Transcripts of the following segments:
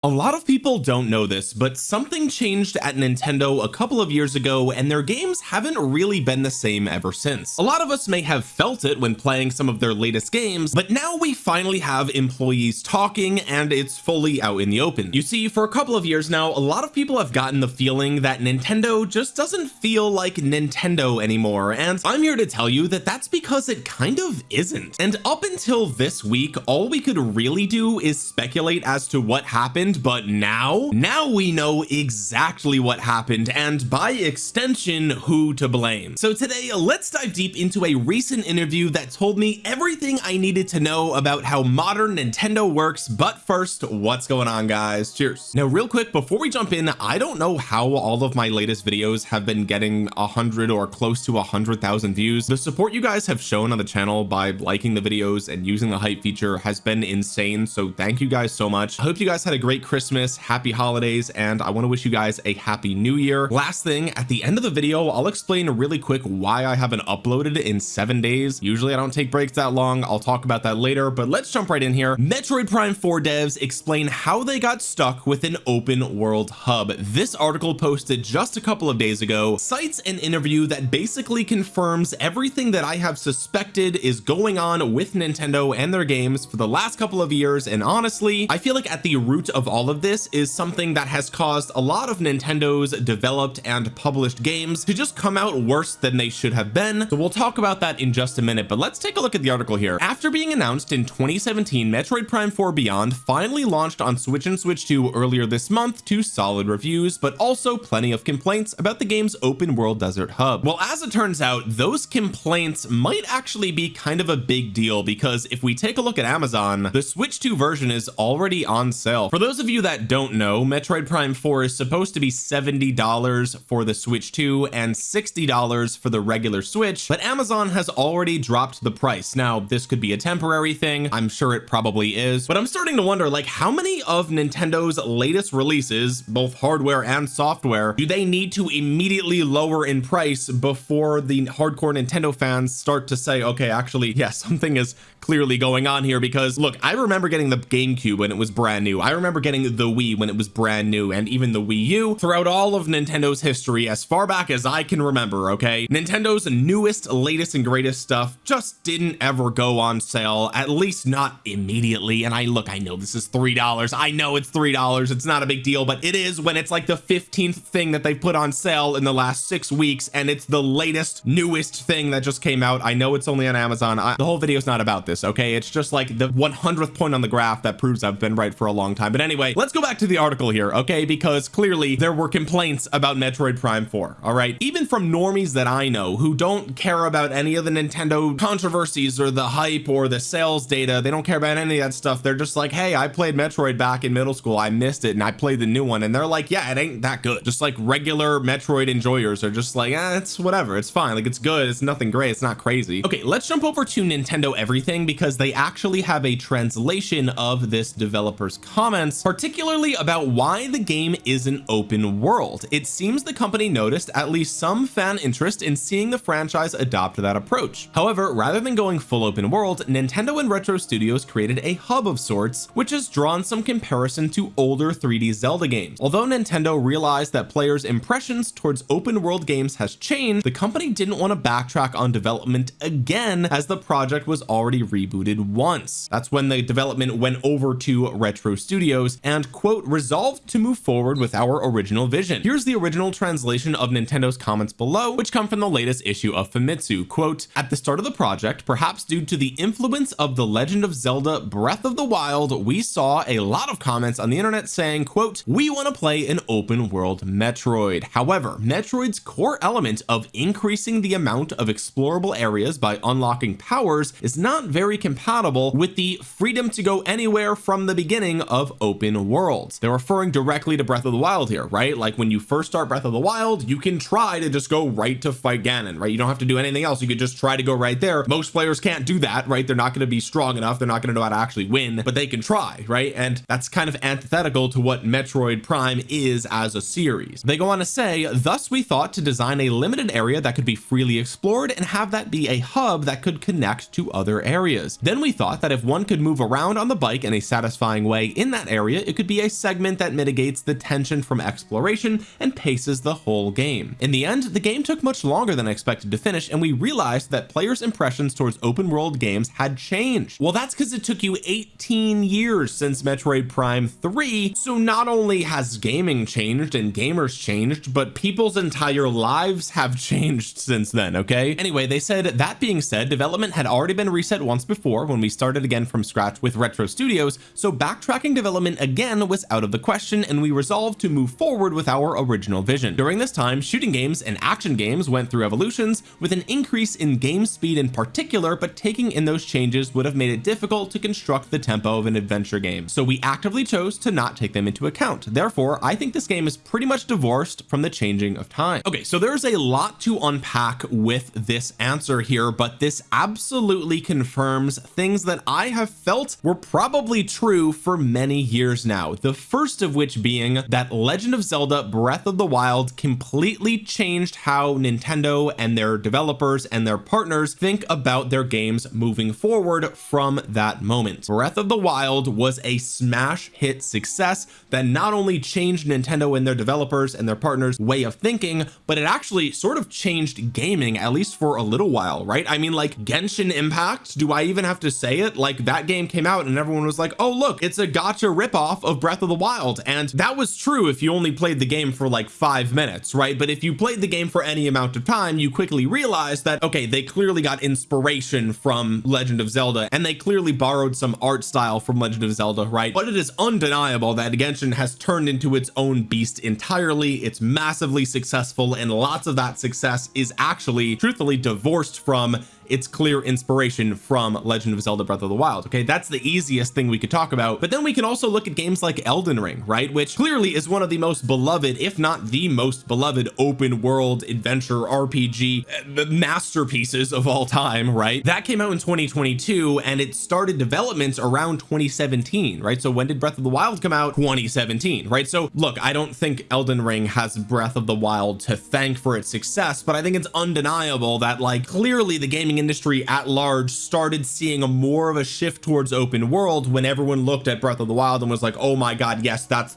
A lot of people don't know this, but something changed at Nintendo a couple of years ago, and their games haven't really been the same ever since. A lot of us may have felt it when playing some of their latest games, but now we finally have employees talking and it's fully out in the open. You see, for a couple of years now, a lot of people have gotten the feeling that Nintendo just doesn't feel like Nintendo anymore, and I'm here to tell you that that's because it kind of isn't. And up until this week, all we could really do is speculate as to what happened, but now we know exactly what happened, and by extension, who to blame. So today, let's dive deep into a recent interview that told me everything I needed to know about how modern Nintendo works. But first, what's going on, guys? Cheers. Now, real quick, before we jump in, I don't know how all of my latest videos have been getting 100 or close to 100,000 views. The support you guys have shown on the channel by liking the videos and using the hype feature has been insane, so thank you guys so much. I hope you guys had a great Christmas, happy holidays, and I want to wish you guys a happy new year. Last thing, at the end of the video, I'll explain really quick why I haven't uploaded in 7 days. Usually I don't take breaks that long. I'll talk about that later, but let's jump right in here. Metroid Prime 4 devs explain how they got stuck with an open world hub. This article posted just a couple of days ago cites an interview that basically confirms everything that I have suspected is going on with Nintendo and their games for the last couple of years, and honestly, I feel like at the root of all of this is something that has caused a lot of Nintendo's developed and published games to just come out worse than they should have been. So we'll talk about that in just a minute, but let's take a look at the article here. After being announced in 2017, Metroid Prime 4 Beyond finally launched on Switch and Switch 2 earlier this month to solid reviews, but also plenty of complaints about the game's open world desert hub. Well, as it turns out, those complaints might actually be kind of a big deal, because if we take a look at Amazon, the Switch 2 version is already on sale. For those of you that don't know, Metroid Prime 4 is supposed to be $70 for the Switch 2 and $60 for the regular Switch, but Amazon has already dropped the price. Now, this could be a temporary thing. I'm sure it probably is, but I'm starting to wonder, like, how many of Nintendo's latest releases, both hardware and software, do they need to immediately lower in price before the hardcore Nintendo fans start to say, okay, actually, yeah, something is clearly going on here? Because look, I remember getting the GameCube when it was brand new. I remember getting the Wii when it was brand new, and even the Wii U throughout all of Nintendo's history as far back as I can remember. Okay, Nintendo's newest, latest, and greatest stuff just didn't ever go on sale, at least not immediately. And I know this is $3. I know it's $3. It's not a big deal, but it is when it's like the 15th thing that they put on sale in the last 6 weeks, and it's the latest, newest thing that just came out. I know it's only on Amazon. The whole video is not about this, okay? It's just like the 100th point on the graph that proves I've been right for a long time. But anyway, let's go back to the article here, okay? Because clearly there were complaints about Metroid Prime 4, all right? Even from normies that I know who don't care about any of the Nintendo controversies or the hype or the sales data. They don't care about any of that stuff. They're just like, hey, I played Metroid back in middle school. I missed it, and I played the new one. And they're like, yeah, it ain't that good. Just like regular Metroid enjoyers are just like, it's whatever. It's fine. Like, it's good. It's nothing great. It's not crazy. Okay, let's jump over to Nintendo Everything, because they actually have a translation of this developer's comments, particularly about why the game is an open world. It seems the company noticed at least some fan interest in seeing the franchise adopt that approach. However, rather than going full open world, Nintendo and Retro Studios created a hub of sorts, which has drawn some comparison to older 3D Zelda games. Although Nintendo realized that players' impressions towards open world games has changed, the company didn't want to backtrack on development again, as the project was already rebooted once. That's when the development went over to Retro Studios and, quote, resolved to move forward with our original vision. Here's the original translation of Nintendo's comments below, which come from the latest issue of Famitsu. Quote, at the start of the project, perhaps due to the influence of The Legend of Zelda Breath of the Wild, we saw a lot of comments on the internet saying, quote, we want to play an open world Metroid. However, Metroid's core element of increasing the amount of explorable areas by unlocking powers is not very compatible with the freedom to go anywhere from the beginning of open worlds. They're referring directly to Breath of the Wild here, right? Like when you first start Breath of the Wild, you can try to just go right to fight Ganon, right? You don't have to do anything else. You could just try to go right there. Most players can't do that, right? They're not going to be strong enough. They're not going to know how to actually win, but they can try, right? And that's kind of antithetical to what Metroid Prime is as a series. They go on to say, thus we thought to design a limited area that could be freely explored and have that be a hub that could connect to other areas. Then we thought that if one could move around on the bike in a satisfying way in that area, area, it could be a segment that mitigates the tension from exploration and paces the whole game. In the end, the game took much longer than I expected to finish, and we realized that players' impressions towards open world games had changed. Well, that's because it took you 18 years since Metroid Prime 3, so not only has gaming changed and gamers changed, but people's entire lives have changed since then, okay? Anyway, they said, that being said, development had already been reset once before when we started again from scratch with Retro Studios, so backtracking development again was out of the question, and we resolved to move forward with our original vision. During this time, shooting games and action games went through evolutions, with an increase in game speed in particular, but taking in those changes would have made it difficult to construct the tempo of an adventure game, so we actively chose to not take them into account. Therefore, I think this game is pretty much divorced from the changing of time. Okay, so there's a lot to unpack with this answer here, but this absolutely confirms things that I have felt were probably true for many years now. The first of which being that Legend of Zelda Breath of the Wild completely changed how Nintendo and their developers and their partners think about their games moving forward from that moment. Breath of the Wild was a smash hit success that not only changed Nintendo and their developers and their partners' way of thinking, but it actually sort of changed gaming, at least for a little while, right? I mean, like Genshin Impact, do I even have to say it? Like, that game came out and everyone was like, oh look, it's a gacha ripoff of Breath of the Wild, and that was true if you only played the game for like 5 minutes, right? But if you played the game for any amount of time, you quickly realized that, okay, they clearly got inspiration from Legend of Zelda, and they clearly borrowed some art style from Legend of Zelda, right? But it is undeniable that Genshin has turned into its own beast entirely. It's massively successful, and lots of that success is actually truthfully divorced from its clear inspiration from Legend of Zelda Breath of the Wild. Okay, that's the easiest thing we could talk about. But then we can also look at games like Elden Ring, right, which clearly is one of the most beloved, if not the most beloved, open world adventure RPG masterpieces of all time, right? That came out in 2022 and it started development around 2017, right? So when did Breath of the Wild come out? 2017, right? So look, I don't think Elden Ring has Breath of the Wild to thank for its success, but I think it's undeniable that, like, clearly the gaming industry at large started seeing a more of a shift towards open world when everyone looked at Breath of the Wild and was like, oh my god, yes, that's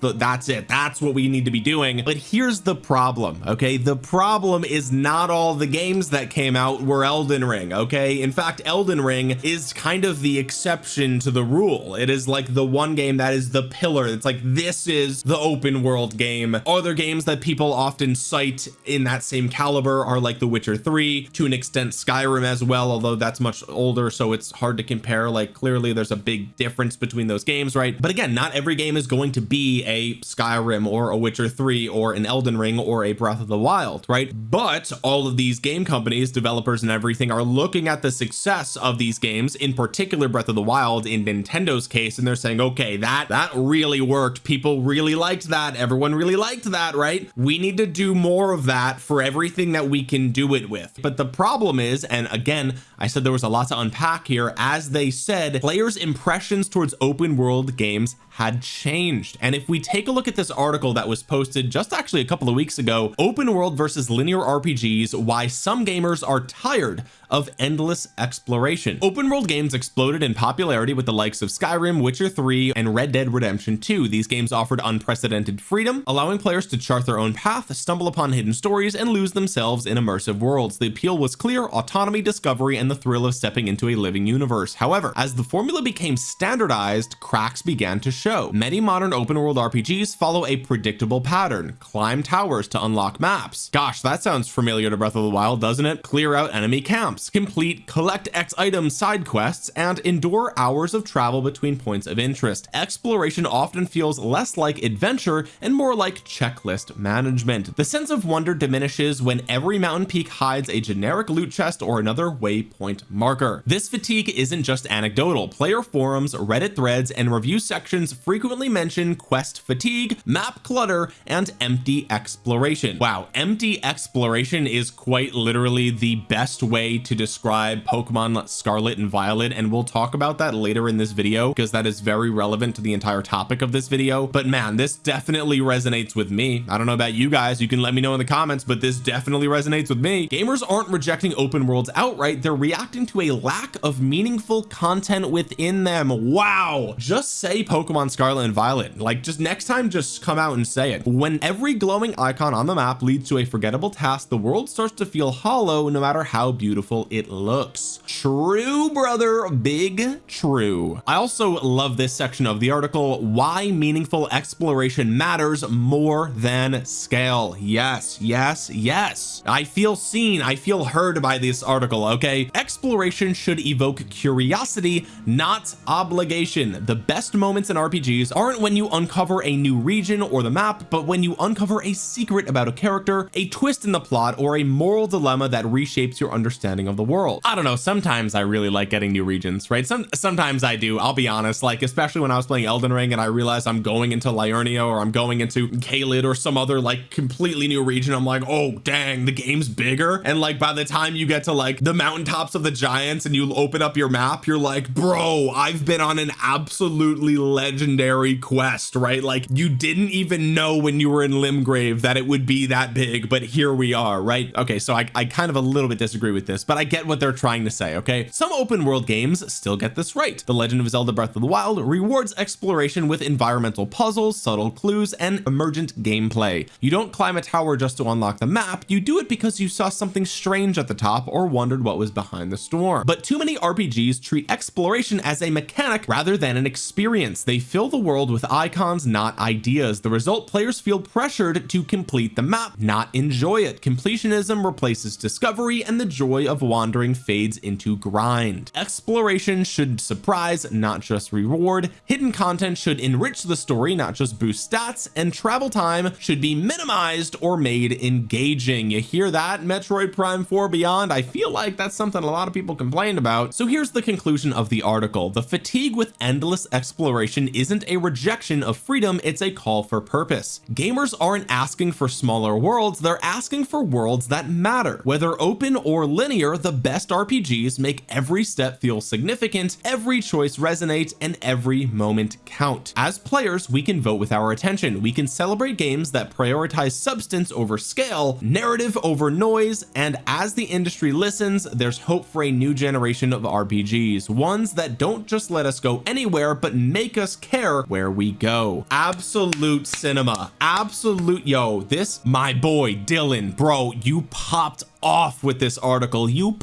it, that's what we need to be doing. But here's the problem, okay? The problem is not all the games that came out were Elden Ring, okay? In fact, Elden Ring is kind of the exception to the rule. It is like the one game that is the pillar. It's like, this is the open world game. Other games that people often cite in that same caliber are like The Witcher 3, to an extent Skyrim as well, although that's much older, so it's hard to compare. Like, clearly there's a big difference between those games, right? But again, not every game is going to be a Skyrim or a Witcher 3 or an Elden Ring or a Breath of the Wild, right? But all of these game companies, developers and everything, are looking at the success of these games, in particular Breath of the Wild in Nintendo's case, and they're saying, okay, that really worked, people really liked that, everyone really liked that, right? We need to do more of that for everything that we can do it with. But the problem is, and again, I said there was a lot to unpack here, as they said, players' impressions towards open world games had changed. And if we take a look at this article that was posted just actually a couple of weeks ago, Open World versus Linear RPGs, Why Some Gamers Are Tired of Endless Exploration. Open world games exploded in popularity with the likes of Skyrim, Witcher 3, and Red Dead Redemption 2. These games offered unprecedented freedom, allowing players to chart their own path, stumble upon hidden stories, and lose themselves in immersive worlds. The appeal was clear: autonomy, discovery, and the thrill of stepping into a living universe. However, as the formula became standardized, cracks began to show. Many modern open world RPGs follow a predictable pattern: climb towers to unlock maps. Gosh, that sounds familiar to Breath of the Wild, doesn't it? Clear out enemy camps, complete collect X items side quests, and endure hours of travel between points of interest. Exploration often feels less like adventure and more like checklist management. The sense of wonder diminishes when every mountain peak hides a generic loot chest or another waypoint marker. This fatigue isn't just anecdotal. Player forums, Reddit threads, and review sections frequently mention quest fatigue, map clutter, and empty exploration. Wow, empty exploration is quite literally the best way to describe Pokemon Scarlet and Violet, and we'll talk about that later in this video because that is very relevant to the entire topic of this video. But man, this definitely resonates with me. I don't know about you guys, you can let me know in the comments, but this definitely resonates with me. Gamers aren't rejecting open worlds outright, they're reacting to a lack of meaningful content within them. Wow, just say Pokemon Scarlet and Violet. Like, just next time, just come out and say it. When every glowing icon on the map leads to a forgettable task, the world starts to feel hollow no matter how beautiful it looks. True, brother, big true. I also love this section of the article, why meaningful exploration matters more than scale. Yes, yes, yes, I feel seen, I feel heard by this article. Okay, exploration should evoke curiosity, not obligation. The best moments in RPGs aren't when you uncover a new region or the map, but when you uncover a secret about a character, a twist in the plot, or a moral dilemma that reshapes your understanding of the world. I don't know, sometimes I really like getting new regions, right? Sometimes I do, I'll be honest, like especially when I was playing Elden Ring and I realized I'm going into Liurnia or I'm going into Caelid or some other like completely new region. I'm like, oh dang, the game's bigger. And like by the time you get to like the mountaintops of the giants and you open up your map, you're like, bro, I've been on an absolutely legendary quest, right? Like you didn't even know when you were in Limgrave that it would be that big, but here we are, right? Okay, so I kind of a little bit disagree with this, but I get what they're trying to say. Okay, some open world games still get this right. The Legend of Zelda Breath of the Wild rewards exploration with environmental puzzles, subtle clues, and emergent gameplay. You don't climb a tower just to unlock the map, you do it because you saw something strange at the top or wondered what was behind the storm. But too many RPGs treat exploration as a mechanic rather than an experience. They fill the world with icons, not ideas. The result, players feel pressured to complete the map, not enjoy it. Completionism replaces discovery and the joy of wandering fades into grind. Exploration should surprise, not just reward. Hidden content should enrich the story, not just boost stats, and travel time should be minimized or made engaging. You hear that, Metroid Prime 4 Beyond? I feel like that's something a lot of people complained about. So here's the conclusion of the article. The fatigue with endless exploration isn't a rejection of freedom, it's a call for purpose. Gamers aren't asking for smaller worlds, they're asking for worlds that matter. Whether open or linear, the best RPGs make every step feel significant, every choice resonate, and every moment count. As players, we can vote with our attention. We can celebrate games that prioritize substance over scale, narrative over noise, and as the industry listens, there's hope for a new generation of RPGs, ones that don't just let us go anywhere, but make us care where we go. Absolute cinema, absolute. Yo, this, my boy Dylan, bro, you popped off with this article. You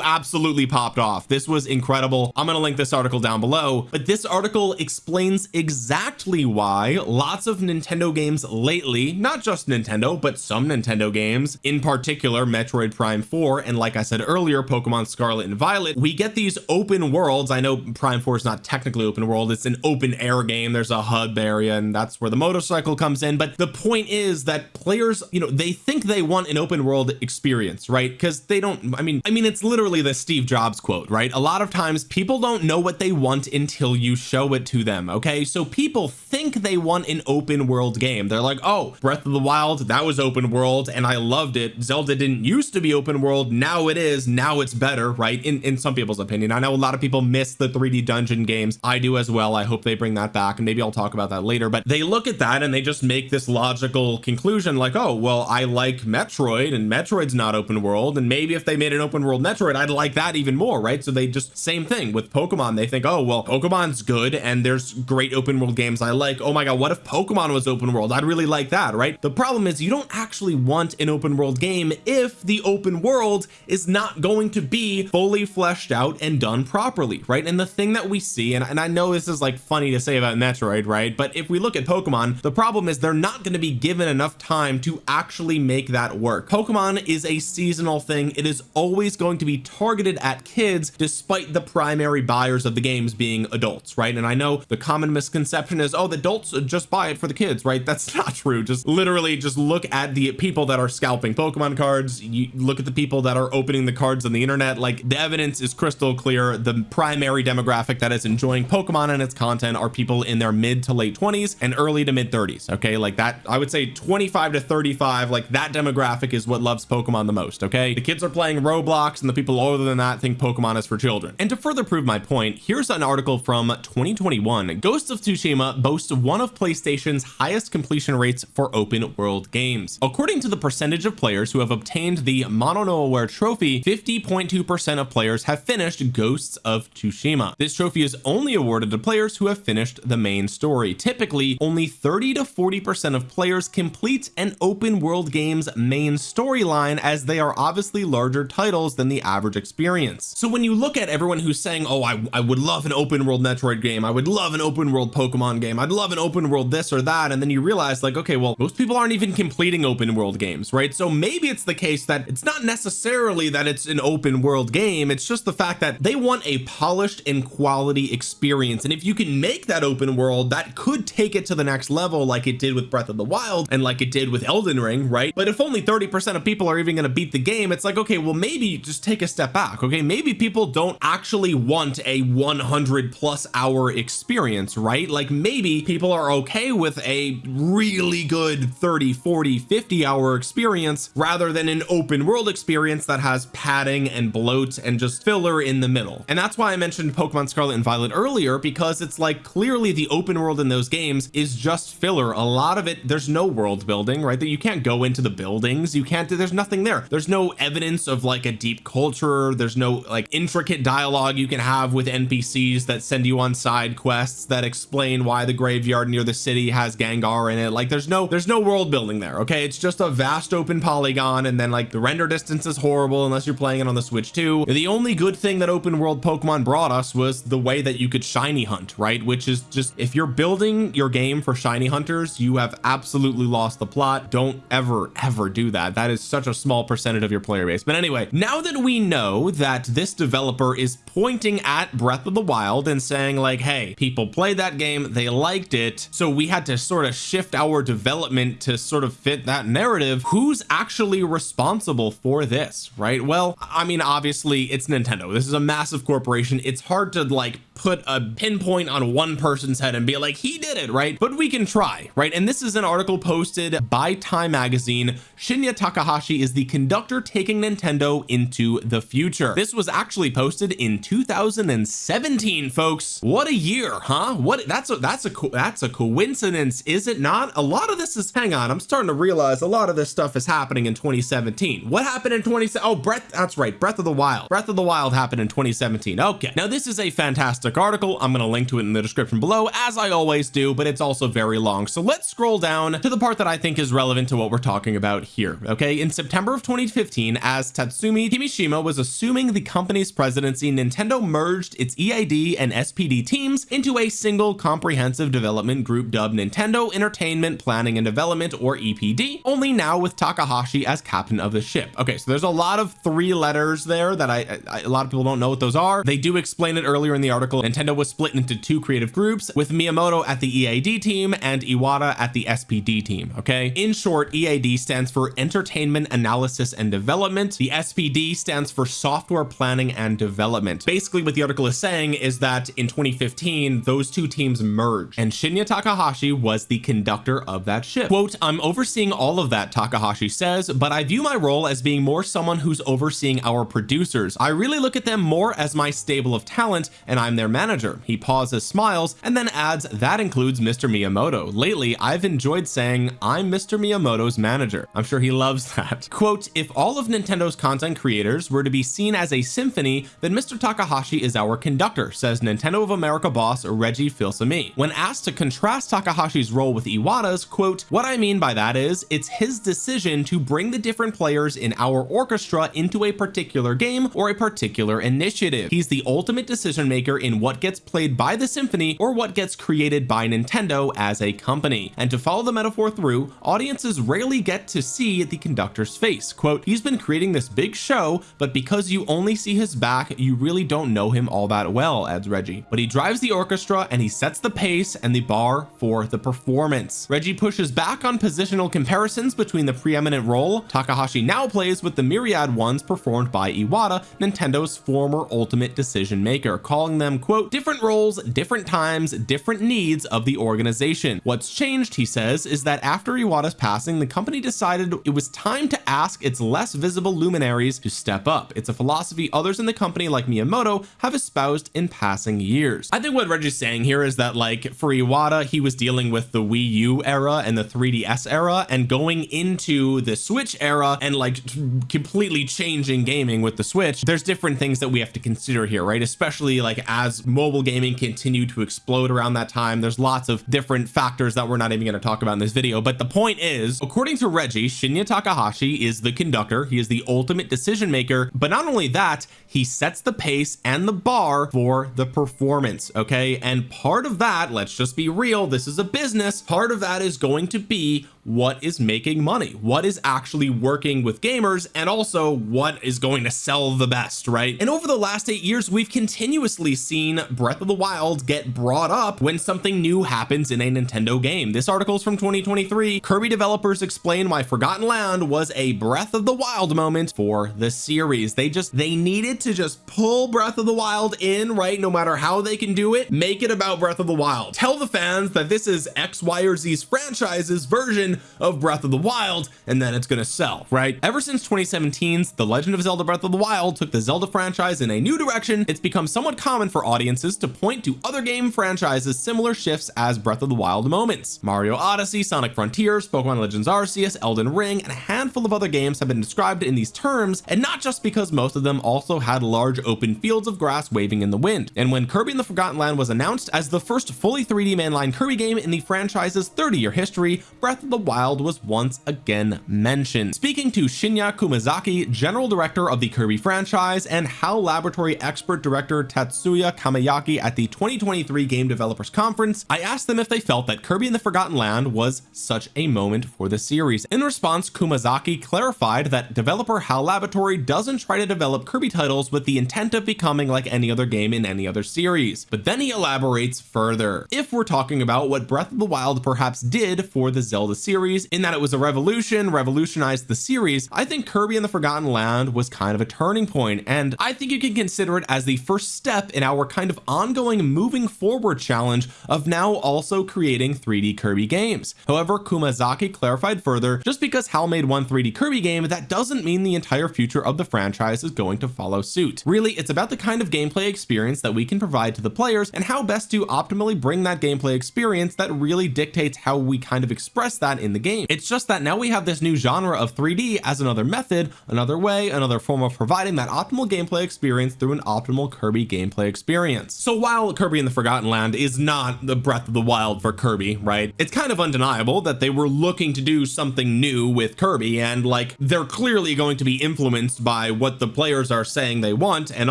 absolutely popped off. This was incredible. I'm gonna link this article down below, but this article explains exactly why lots of Nintendo games lately, not just Nintendo, but some Nintendo games, in particular Metroid Prime 4, and like I said earlier, Pokemon Scarlet and Violet, we get these open worlds. I know Prime 4 is not technically open world, it's an open air game. There's a hub area and that's where the motorcycle comes in, but the point is that players, you know, they think they want an open world experience, right? Because they don't, I mean it's literally the Steve Jobs quote, right? A lot of times people don't know what they want until you show it to them. Okay, so people think they want an open world game. They're like, oh, Breath of the Wild, that was open world and I loved it. Zelda didn't used to be open world, now it is, now it's better, right? In some people's opinion. I know a lot of people miss the 3D dungeon games. I do as well. I hope they bring that back, and maybe I'll talk about that later. But they look at that and they just make this logical conclusion like, oh well, I like Metroid and Metroid's not open world, and maybe if they made an open world Metroid, I'd like that even more, right? So they just, same thing with Pokemon. They think, oh well, Pokemon's good and there's great open world games I like. Oh my god, what if Pokemon was open world? I'd really like that, right? The problem is you don't actually want an open world game if the open world is not going to be fully fleshed out and done properly, right? And the thing that we see, and I know this is like funny to say about Metroid, right? But if we look at Pokemon, the problem is they're not going to be given enough time to actually make that work. Pokemon is a seasonal thing. It is always going to be targeted at kids, despite the primary buyers of the games being adults, right? And I know the common misconception is, oh, the adults just buy it for the kids, right? That's not true. Just literally just look at the people that are scalping Pokemon cards. You look at the people that are opening the cards on the internet. Like, the evidence is crystal clear. The primary demographic that is enjoying Pokemon and its content are people in their mid to late 20s and early to mid 30s. Okay, like that, I would say 25 to 35, like that demographic is what loves Pokemon the most. unpolished. Okay, the kids are playing Roblox and the people older than that think Pokemon is for children. And to further prove my point, here's an article from 2021. Ghost of Tsushima boasts one of PlayStation's highest completion rates for open world games. According to the percentage of players who have obtained the Mononoware trophy, 50.2% of players have finished Ghosts of Tsushima. This trophy is only awarded to players who have finished the main story. Typically, only 30 to 40% of players complete an open world game's main storyline, as they are obviously larger titles than the average experience. So when you look at everyone who's saying, oh, I would love an open world Metroid game, I would love an open world Pokemon game, I'd love an open world this or that, and then you realize like, okay, well, most people aren't even completing open world games, right? So maybe it's the case that it's not necessarily that it's an open world game, it's just the fact that they want a polished and quality experience. And if you can make that open world, that could take it to the next level, like it did with Breath of the Wild and like it did with Elden Ring, right? But if only 30% of people are even going to beat the game, it's like, okay, well, maybe just take a step back. Okay, maybe people don't actually want a 100+ hour experience, right? Like maybe people are okay with a really good 30, 40, 50 hour experience rather than an open world experience that has padding and bloat and just filler in the middle. And that's why I mentioned Pokemon Scarlet and Violet earlier, because it's like clearly the open world in those games is just filler. A lot of it, there's no world building, right? That you can't go into the buildings, you can't, there's nothing there. There's no evidence of like a deep culture, there's no like intricate dialogue you can have with NPCs that send you on side quests that explain why the graveyard near the city has Gengar in it. Like there's no world building there. Okay, it's just a vast open polygon, and then like the render distance is horrible unless you're playing it on the Switch 2. The only good thing that open world Pokemon brought us was the way that you could shiny hunt, right? Which is just, if you're building your game for shiny hunters, you have absolutely lost the plot. Don't ever do that. That is such a small percentage of your player base. But anyway, now that we know that this developer is pointing at Breath of the Wild and saying like, hey, people played that game, they liked it, so we had to sort of shift our development to sort of fit that narrative. Who's actually responsible for this, right? Well, I mean, obviously it's Nintendo. This is a massive corporation. It's hard to like put a pinpoint on one person's head and be like, he did it, right? But we can try, right? And this is an article posted by Time Magazine. Shinya Takahashi is the conductor taking Nintendo into the future. This was actually posted in 2017, folks. What a year, huh? What? That's a coincidence, is it not? A lot of this is, hang on, I'm starting to realize a lot of this stuff is happening in 2017. What happened in 2017? Oh, that's right, Breath of the Wild. Breath of the Wild happened in 2017. Okay, now this is a fantastic article. I'm going to link to it in the description below, as I always do, but it's also very long. So let's scroll down to the part that I think is relevant to what we're talking about here. Okay, in September of 2015, as Tatsumi Kimishima was assuming the company's presidency, Nintendo merged its EID and SPD teams into a single comprehensive development group dubbed Nintendo Entertainment Planning and Development, or EPD, only now with Takahashi as captain of the ship. Okay, so there's a lot of three letters there that a lot of people don't know what those are. They do explain it earlier in the article. Nintendo was split into two creative groups, with Miyamoto at the EID team and Iwata at the SPD team. Okay, in short, EID stands for Entertainment Analysis and Development. The SPD stands for Software Planning and Development. Basically what the article is saying is that in 2015 those two teams merged, and Shinya Takahashi was the conductor of that ship. Quote, I'm overseeing all of that, Takahashi says, but I view my role as being more someone who's overseeing our producers. I really look at them more as my stable of talent, and I'm their manager. He pauses, smiles, and then adds, that includes Mr. Miyamoto. Lately, I've enjoyed saying I'm Mr. Miyamoto's manager. I'm sure he loves that. Quote, if all of Nintendo's content creators were to be seen as a symphony, then Mr. Takahashi is our conductor, says Nintendo of America boss Reggie Fils-Aimé. When asked to contrast Takahashi's role with Iwata's, quote, what I mean by that is, it's his decision to bring the different players in our orchestra into a particular game or a particular initiative. He's the ultimate decision maker in what gets played by the symphony or what gets created by Nintendo as a company. And to follow the metaphor through, audiences rarely get to see the conductor's face. Quote, he's been creating this big show, but because you only see his back, you really don't know him all that well, adds Reggie. But he drives the orchestra and he sets the pace and the bar for the performance. Reggie pushes back on positional comparisons between the preeminent role Takahashi now plays with the myriad ones performed by Iwata, Nintendo's former ultimate decision maker, calling them, quote, different roles, different times, different needs of the organization. What's changed, he says, is that after Iwata's passing, the company decided it was time to ask its less visible luminaries to step up. It's a philosophy others in the company like Miyamoto have espoused in passing years. I think what Reggie's saying here is that, like, for Iwata, he was dealing with the Wii U era and the 3DS era, and going into the Switch era and like completely changing gaming with the Switch, there's different things that we have to consider here, right? Especially like as mobile gaming continued to explode around that time. There's lots of different factors that we're not even going to talk about in this video, but the point is, according to Reggie, Shinya Takahashi is the conductor. He is the ultimate decision maker, but not only that, he sets the pace and the bar for the performance. Okay, and part of that, let's just be real, this is a business, part of that is going to be what is making money, what is actually working with gamers, and also what is going to sell the best, right? And over the last 8 years, we've continuously seen Breath of the Wild get brought up when something new happens in a Nintendo game. This article is from 2023. Kirby developers explain why Forgotten Land was a Breath of the Wild moment for the series. They needed to just pull Breath of the Wild in, right? No matter how they can do it, make it about Breath of the Wild. Tell the fans that this is X, Y, or Z's franchise's version of Breath of the Wild, and then it's gonna sell, right? Ever since 2017's The Legend of Zelda Breath of the Wild took the Zelda franchise in a new direction, it's become somewhat common for audiences to point to other game franchises similar shifts as Breath of the Wild moments. Mario Odyssey, Sonic Frontiers, Pokemon Legends Arceus, Elden Ring, and a handful of other games have been described in these terms, and not just because most of them also had large open fields of grass waving in the wind. And when Kirby and the Forgotten Land was announced as the first fully 3D mainline Kirby game in the franchise's 30-year history, Breath of the Wild was once again mentioned. Speaking to Shinya Kumazaki, general director of the Kirby franchise, and HAL Laboratory expert director Tatsuya Kamayaki at the 2023 Game Developers Conference, I asked them if they felt that Kirby and the Forgotten Land was such a moment for the series. In response, Kumazaki clarified that developer HAL Laboratory doesn't try to develop Kirby titles with the intent of becoming like any other game in any other series. But then he elaborates further. If we're talking about what Breath of the Wild perhaps did for the Zelda series, in that it was a revolutionized the series, I think Kirby and the Forgotten Land was kind of a turning point, and I think you can consider it as the first step in our kind of ongoing moving forward challenge of now also creating 3D Kirby games. However, Kumazaki clarified further, just because HAL made one 3D Kirby game, that doesn't mean the entire future of the franchise is going to follow suit. Really, it's about the kind of gameplay experience that we can provide to the players and how best to optimally bring that gameplay experience that really dictates how we kind of express that in the game. It's just that now we have this new genre of 3D as another method, another way, another form of providing that optimal gameplay experience through an optimal Kirby gameplay experience. So while Kirby and the Forgotten Land is not the Breath of the Wild for Kirby, right, it's kind of undeniable that they were looking to do something new with Kirby, and like they're clearly going to be influenced by what the players are saying they want, and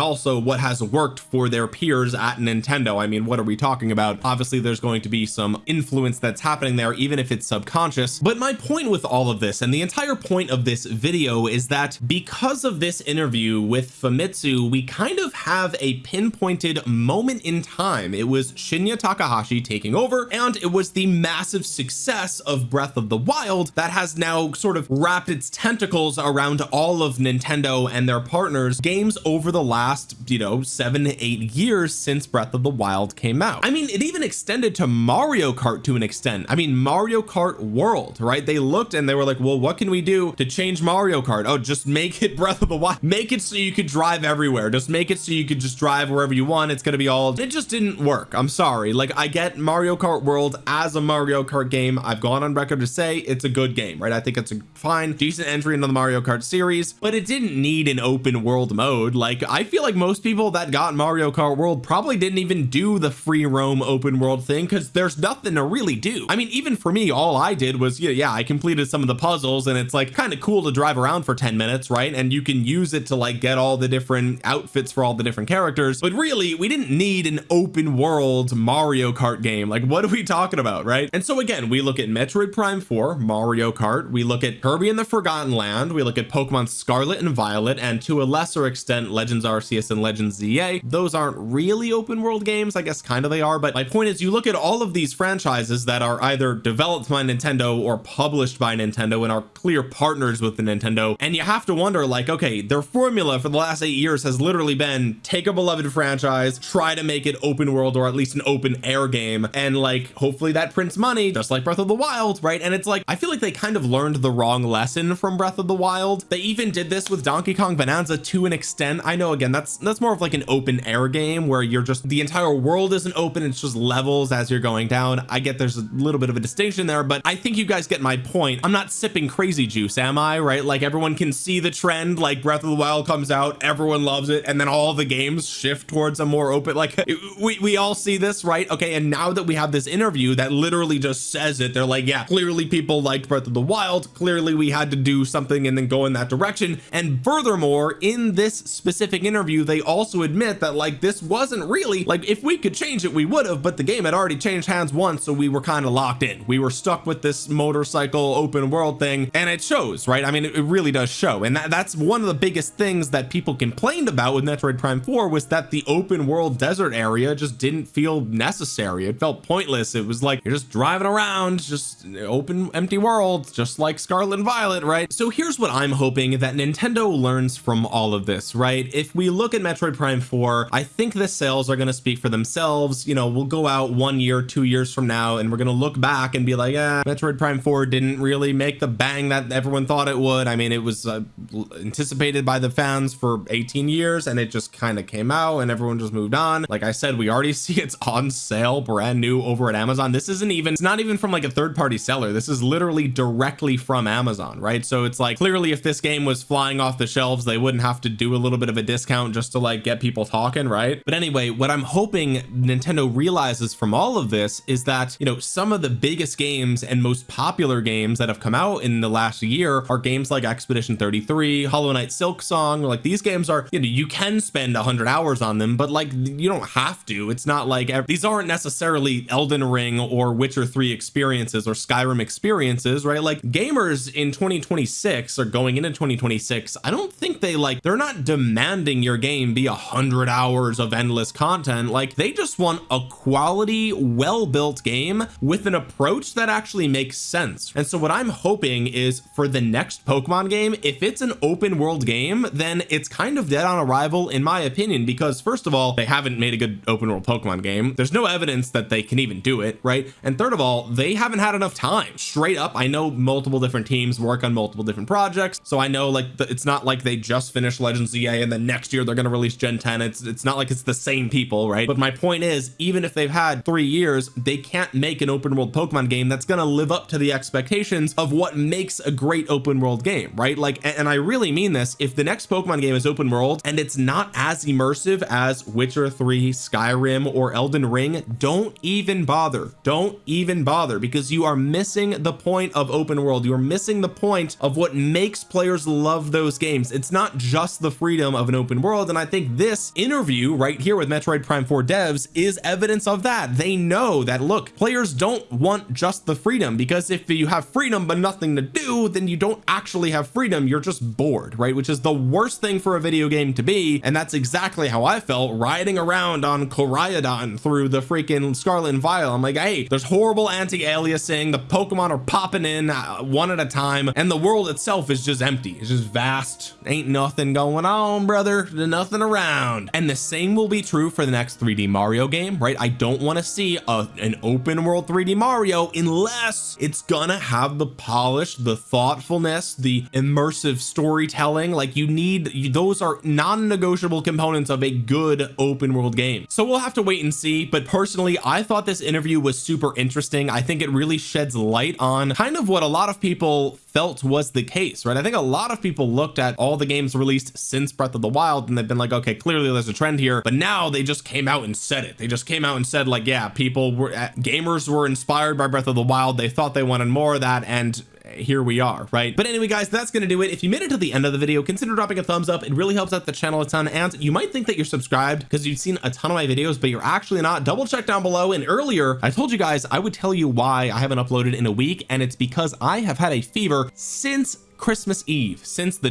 also what has worked for their peers at Nintendo. I mean, what are we talking about? Obviously there's going to be some influence that's happening there, even if it's subconscious. But my point with all of this, and the entire point of this video, is that because of this interview with Famitsu, we kind of have a pinpointed moment in time. It was Shinya Takahashi taking over, and it was the massive success of Breath of the Wild that has now sort of wrapped its tentacles around all of Nintendo and their partners games over the last, 7 to 8 years since Breath of the Wild came out. I mean, it even extended to Mario Kart to an extent. I mean, Mario Kart World, right? They looked and they were like, well, what can we do to change Mario Kart? Oh, just make it Breath of the Wild. Make it so you could drive everywhere. Just make it so you could just drive wherever you want. It's gonna be all, it just didn't work. I'm sorry. Like, I get Mario Kart World as a Mario Kart game. I've gone on record to say it's a good game, right? I think it's a fine, decent entry into the Mario Kart series, but it didn't need an open world mode. Like, I feel like most people that got Mario Kart World probably didn't even do the free roam open world thing, because there's nothing to really do. I mean, even for me, all I did was, yeah, I completed some of the puzzles, and it's like kind of cool to drive around for 10 minutes, right? And you can use it to like get all the different outfits for all the different characters, but really we didn't need an open world Mario Kart game. Like, what are we talking about, right? And so again, we look at Metroid Prime 4, Mario Kart, we look at Kirby and the Forgotten Land, we look at Pokemon Scarlet and Violet, and to a lesser extent Legends Arceus and Legends ZA. Those aren't really open world games. I guess kind of they are, but my point is, you look at all of these franchises that are either developed by Nintendo or published by Nintendo and are clear partners with the Nintendo, and you have to wonder, like, okay, their formula for the last 8 years has literally been take a beloved franchise, franchise, try to make it open world or at least an open air game, and like hopefully that prints money just like Breath of the Wild, right? And it's like I feel like they kind of learned the wrong lesson from Breath of the Wild. They even did this with Donkey Kong Bonanza to an extent. I know, again, that's more of like an open air game where you're just, the entire world isn't open, it's just levels as you're going down. I get there's a little bit of a distinction there, but I think you guys get my point. I'm not sipping crazy juice, am I? Right? Like everyone can see the trend, like Breath of the Wild comes out, everyone loves it, and then all the games shift towards a more open, like we all see this, right? Okay, and now that we have this interview that literally just says it, they're like, yeah, clearly people liked Breath of the Wild, clearly we had to do something and then go in that direction. And furthermore, in this specific interview, they also admit that like this wasn't really, like if we could change it we would have, but the game had already changed hands once, so we were kind of locked in. We were stuck with this motorcycle open world thing, and it shows, right? I mean, it really does show. And that's one of the biggest things that people complained about with Metroid Prime 4 was that the open world desert area just didn't feel necessary. It felt pointless. It was like you're just driving around, just open empty world, just like Scarlet Violet, right? So here's what I'm hoping that Nintendo learns from all of this, right? If we look at Metroid Prime 4, I think the sales are going to speak for themselves. You know, we'll go out 1 year, 2 years from now, and we're going to look back and be like, yeah, Metroid Prime 4 didn't really make the bang that everyone thought it would. I mean, it was anticipated by the fans for 18 years, and it just kind of came out and everyone just moved on. Like I said, we already see it's on sale brand new over at Amazon. This isn't even, it's not even from like a third-party seller. This is literally directly from Amazon, right? So it's like clearly if this game was flying off the shelves, they wouldn't have to do a little bit of a discount just to like get people talking, right? But anyway, what I'm hoping Nintendo realizes from all of this is that, you know, some of the biggest games and most popular games that have come out in the last year are games like Expedition 33, Hollow Knight Silk Song. Like these games are, you know, you can spend 100 hours on them, but like you don't have to. It's not like these aren't necessarily Elden Ring or Witcher 3 experiences or Skyrim experiences, right? Like gamers in 2026 or going into 2026, I don't think they're not demanding your game be 100 hours of endless content. Like they just want a quality, well-built game with an approach that actually makes sense. And so what I'm hoping is for the next Pokemon game, if it's an open world game, then it's kind of dead on arrival in my opinion, because first of all, they haven't made a good open world Pokemon game. There's no evidence that they can even do it, right? And third of all, they haven't had enough time. Straight up, I know multiple different teams work on multiple different projects, so I know like it's not like they just finished Legends ZA and then next year they're going to release Gen 10. It's not like it's the same people, right? But my point is, even if they've had 3 years, they can't make an open world Pokemon game that's going to live up to the expectations of what makes a great open world game, right? Like, and I really mean this, if the next Pokemon game is open world and it's not as immersive as Witcher 3, Skyrim, or Elden Ring, don't even bother. Don't even bother, because you are missing the point of open world. You're missing the point of what makes players love those games. It's not just the freedom of an open world. And I think this interview right here with Metroid Prime 4 devs is evidence of that. They know that, look, players don't want just the freedom, because if you have freedom but nothing to do, then you don't actually have freedom. You're just bored, right? Which is the worst thing for a video game to be. And that's exactly how I felt riding around on Koraidon through the freaking Scarlet and Violet. I'm like, hey, there's horrible anti-aliasing. The Pokemon are popping in one at a time, and the world itself is just empty. It's just vast. Ain't nothing going on, brother. Nothing around. And the same will be true for the next 3D Mario game, right? I don't want to see an open world 3D Mario unless it's gonna have the polish, the thoughtfulness, the immersive storytelling. Like you need, those are non-negotiable components of a good open world game. So we'll have to wait and see. But personally, I thought this interview was super interesting. I think it really sheds light on kind of what a lot of people felt was the case, right? I think a lot of people looked at all the games released since Breath of the Wild and they've been like, okay, clearly there's a trend here, but now they just came out and said it. They just came out and said like, yeah, gamers were inspired by Breath of the Wild. They thought they wanted more of that, and here we are, right? But anyway, guys, that's gonna do it. If you made it to the end of the video, consider dropping a thumbs up. It really helps out the channel a ton. And you might think that you're subscribed because you've seen a ton of my videos, but you're actually not. Double check down below. And earlier I told you guys I would tell you why I haven't uploaded in a week, and it's because I have had a fever since Christmas Eve. Since the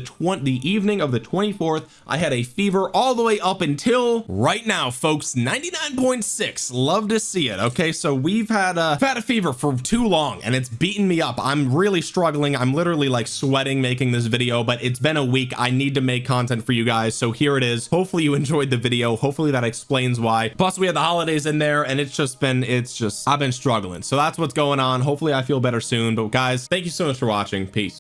evening of the 24th, I had a fever all the way up until right now, folks. 99.6. Love to see it. Okay, so we've had a fever for too long and it's beaten me up. I'm really struggling. I'm literally like sweating making this video, but it's been a week. I need to make content for you guys, so here it is. Hopefully you enjoyed the video. Hopefully that explains why. Plus we had the holidays in there, and I've been struggling, so that's what's going on. Hopefully I feel better soon. But guys, thank you so much for watching. Peace.